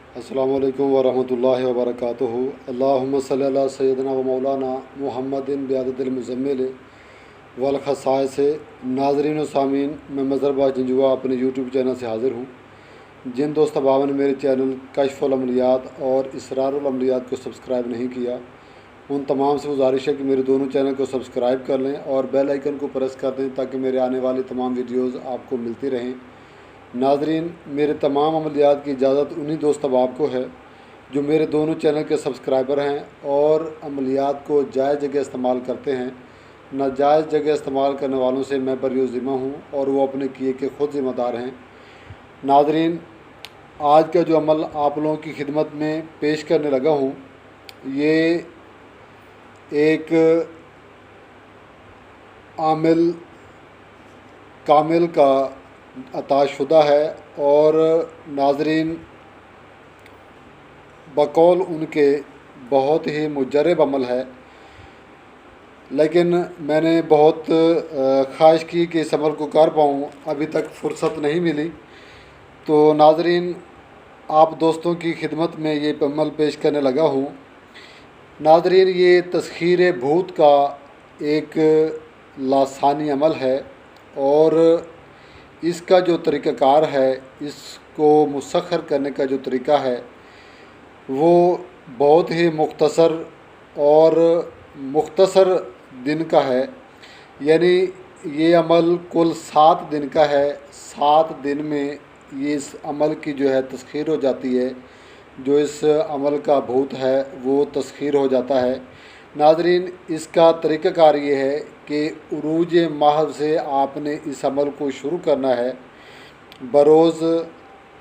अस्सलामु अलैकुम वरहमतुल्लाहि वबरकातुहू। अल्लाहुम्मा सल्ली अला सय्यदना व मौलाना मुहम्मदिन बिआदतिल मुज़म्मिल वल खसाइस। नाज़रीन व सामीन, मैं मज़हर जंजुआ अपने यूट्यूब चैनल से हाज़िर हूँ। जिन दोस्त अहबाब ने मेरे चैनल कश्फ़ुल अमलियात और इसरारुल अमलियात को सब्सक्राइब नहीं किया, उन तमाम से गुजारिश है कि मेरे दोनों चैनल को सब्सक्राइब कर लें और बेल आइकन को प्रेस कर दें ताकि मेरे आने वाली तमाम वीडियोज़ आपको मिलती रहें। नाज़रीन, मेरे तमाम अमलियात की इजाज़त उन्हीं दोस्त अहबाब को है जो मेरे दोनों चैनल के सब्सक्राइबर हैं और अमलियात को जायज़ जगह इस्तेमाल करते हैं। नाजायज़ जगह इस्तेमाल करने वालों से मैं बरी ज़िम्मा हूँ और वो अपने किए के ख़ुद ज़िम्मेदार हैं। नाज़रीन, आज का जो अमल आप लोगों की खिदमत में पेश करने लगा हूँ, ये एक आमिल कामिल का अताशुदा है और नाज़रीन बकौल उनके बहुत ही मुजर्रब अमल है, लेकिन मैंने बहुत ख्वाहिश की कि इस अमल को कर पाऊँ, अभी तक फ़ुर्सत नहीं मिली। तो नाज़रीन, आप दोस्तों की खिदमत में ये अमल पेश करने लगा हूँ। नाज़रीन, ये तस्खीर भूत का एक लासानी अमल है और इसका जो तरीक़ाकार है, इसको मुसख्खर करने का जो तरीक़ा है वो बहुत ही मुख्तसर दिन का है। यानी ये अमल कुल 7 दिन का है। 7 दिन में ये इस अमल की जो है तस्खीर हो जाती है, जो इस अमल का भूत है वो तस्खीर हो जाता है। नाज़रीन, इसका तरीक़ाकार ये है कि उरूज माह से आपने इस अमल को शुरू करना है, बरोज़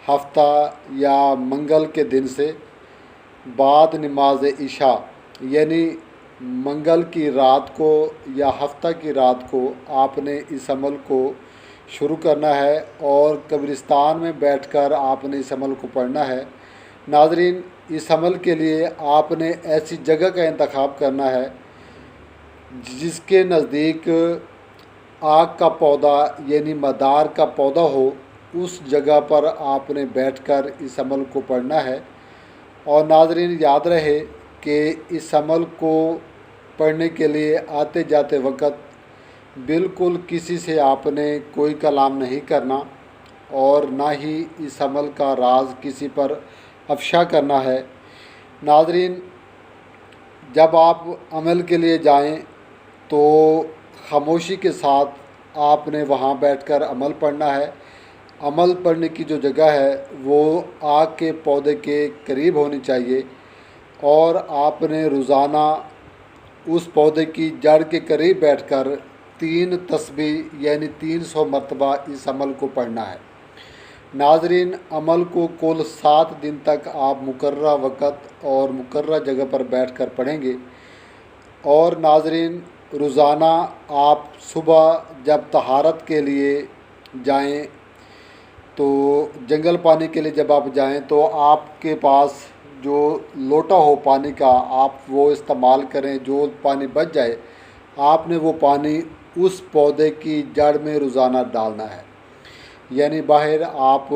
हफ्ता या मंगल के दिन से बाद नमाज इशा, यानी मंगल की रात को या हफ्ता की रात को आपने इस अमल को शुरू करना है और कब्रिस्तान में बैठकर आपने इस अमल को पढ़ना है। नाज़रीन, इस अमल के लिए आपने ऐसी जगह का इंतखाब करना है जिसके नज़दीक आग का पौधा यानी मदार का पौधा हो। उस जगह पर आपने बैठकर इस अमल को पढ़ना है। और नाज़रीन, याद रहे कि इस अमल को पढ़ने के लिए आते जाते वक़्त बिल्कुल किसी से आपने कोई कलाम नहीं करना और ना ही इस अमल का राज किसी पर अफ़शा करना है। नाज़रीन, जब आप अमल के लिए जाएं तो खामोशी के साथ आपने वहाँ बैठकर अमल पढ़ना है। अमल पढ़ने की जो जगह है वो आग के पौधे के करीब होनी चाहिए और आपने रोज़ाना उस पौधे की जड़ के करीब बैठकर 3 तस्बीह यानी 300 मरतबा इस अमल को पढ़ना है। नाज़रीन, अमल को कुल 7 दिन तक आप मुकर्ररा वक़्त और मुकर्ररा जगह पर बैठकर पढ़ेंगे। और नाज़रीन, रोज़ाना आप सुबह जब तहारत के लिए जाएं, तो जंगल पानी के लिए जब आप जाएं तो आपके पास जो लोटा हो पानी का आप वो इस्तेमाल करें। जो पानी बच जाए आपने वो पानी उस पौधे की जड़ में रोज़ाना डालना है। यानी बाहर आप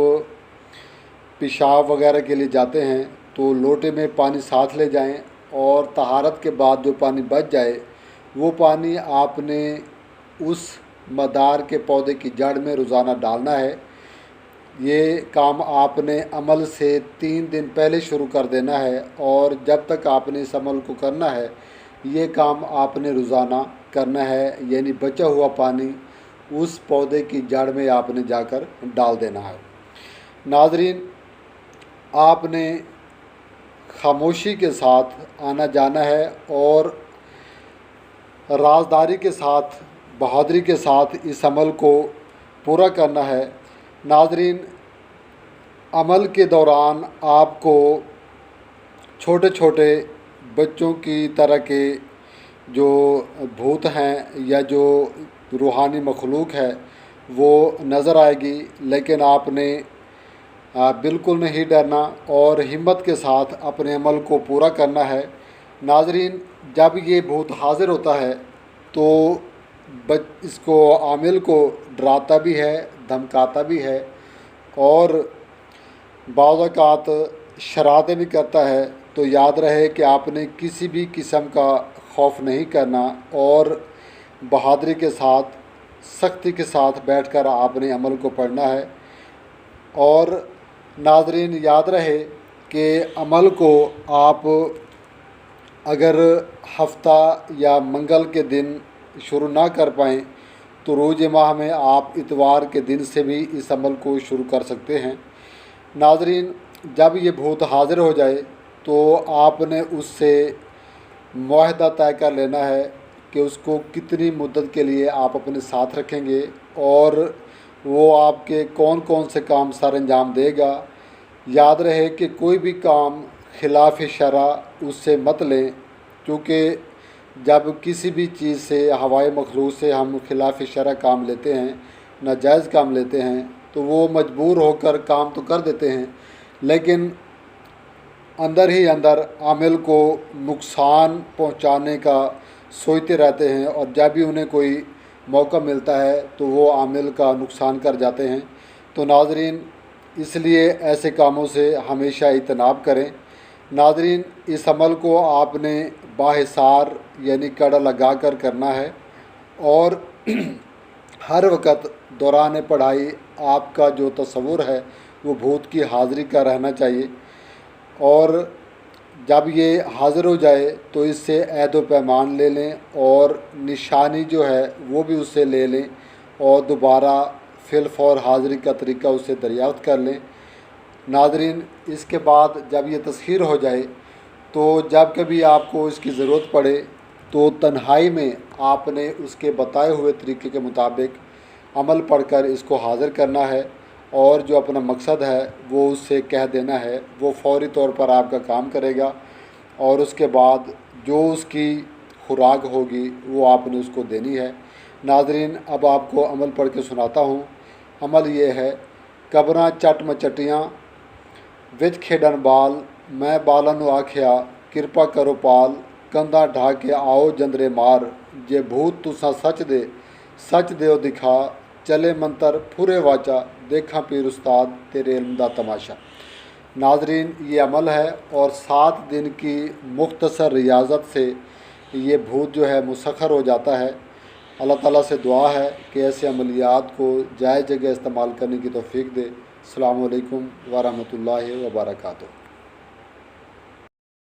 पेशाब वगैरह के लिए जाते हैं तो लोटे में पानी साथ ले जाएं और तहारत के बाद जो पानी बच जाए वो पानी आपने उस मदार के पौधे की जड़ में रोज़ाना डालना है। ये काम आपने अमल से 3 दिन पहले शुरू कर देना है और जब तक आपने इस अमल को करना है ये काम आपने रोज़ाना करना है। यानी बचा हुआ पानी उस पौधे की जड़ में आपने जाकर डाल देना है। नाज़रीन, आपने खामोशी के साथ आना जाना है और राजदारी के साथ, बहादुरी के साथ इस अमल को पूरा करना है। नाज़रीन, अमल के दौरान आपको छोटे छोटे बच्चों की तरह के जो भूत हैं या जो रूहानी मखलूक है वो नज़र आएगी, लेकिन आपने बिल्कुल नहीं डरना और हिम्मत के साथ अपने अमल को पूरा करना है। नाज़रीन, जब ये भूत हाज़िर होता है तो इसको आमिल को डराता भी है, धमकाता भी है और बाज़ औक़ात शरारतें भी करता है तो याद रहे कि आपने किसी भी किस्म का खौफ नहीं करना और बहादुरी के साथ, सख्ती के साथ बैठकर आपने अमल को पढ़ना है। और नाज़रीन याद रहे कि अमल को आप अगर हफ्ता या मंगल के दिन शुरू ना कर पाएँ तो रोज़ माह में आप इतवार के दिन से भी इस अमल को शुरू कर सकते हैं। नाज़रीन जब ये भूत हाज़िर हो जाए तो आपने उससे मुआहदा तय कर लेना है कि उसको कितनी मुद्दत के लिए आप अपने साथ रखेंगे और वो आपके कौन कौन से काम सर अंजाम देगा। याद रहे कि कोई भी काम खिलाफ शरा उससे मत लें, क्योंकि जब किसी भी चीज़ से, हवाए मखलूक से हम खिलाफ शरा काम लेते हैं, नाजायज़ काम लेते हैं, तो वो मजबूर होकर काम तो कर देते हैं लेकिन अंदर ही अंदर आमिल को नुकसान पहुंचाने का सोचते रहते हैं और जब भी उन्हें कोई मौका मिलता है तो वो आमिल का नुकसान कर जाते हैं। तो नाज़रीन इसलिए ऐसे कामों से हमेशा इज्तनाब करें। नाज़रीन इस अमल को आपने बाहिसार यानी कड़ा लगा कर करना है और हर वक्त दौरान पढ़ाई आपका जो तस्वुर है वो भूत की हाज़िरी का रहना चाहिए और जब ये हाज़िर हो जाए तो इससे ऐद व पैमान ले लें और निशानी जो है वो भी उससे ले लें और दोबारा फिल फौर हाज़िरी का तरीका उससे दरियाफ्त कर लें। नाज़रीन इसके बाद जब ये तस्खीर हो जाए तो जब कभी आपको इसकी ज़रूरत पड़े तो तन्हाई में आपने उसके बताए हुए तरीके के मुताबिक अमल पढ़कर इसको हाज़िर करना है और जो अपना मकसद है वो उससे कह देना है। वो फौरी तौर पर आपका काम करेगा और उसके बाद जो उसकी खुराक होगी वो आपने उसको देनी है। नाज़रीन अब आपको अमल पढ़ के सुनाता हूँ। अमल ये है, कबरां चट मचटियाँ विच खेडन बाल, मैं बालन नूं आख्या किरपा करो पाल, कंधा ढा के आओ जंदरे मार, जे भूत तुसां सच देओ दिखा, चले मंतर फुरे वाचा, देखा पीर उस्ताद तेरे इल्म दा तमाशा। नाज़रीन ये अमल है और 7 दिन की मुख्तसर रियाज़त से ये भूत जो है मुसख्खर हो जाता है। अल्लाह ताला से दुआ है कि ऐसे अमलियात को जायज़ जगह इस्तेमाल करने की तौफ़ीक दे। अस्सलामु अलैकुम व रहमतुल्लाहि व बरकातुहू।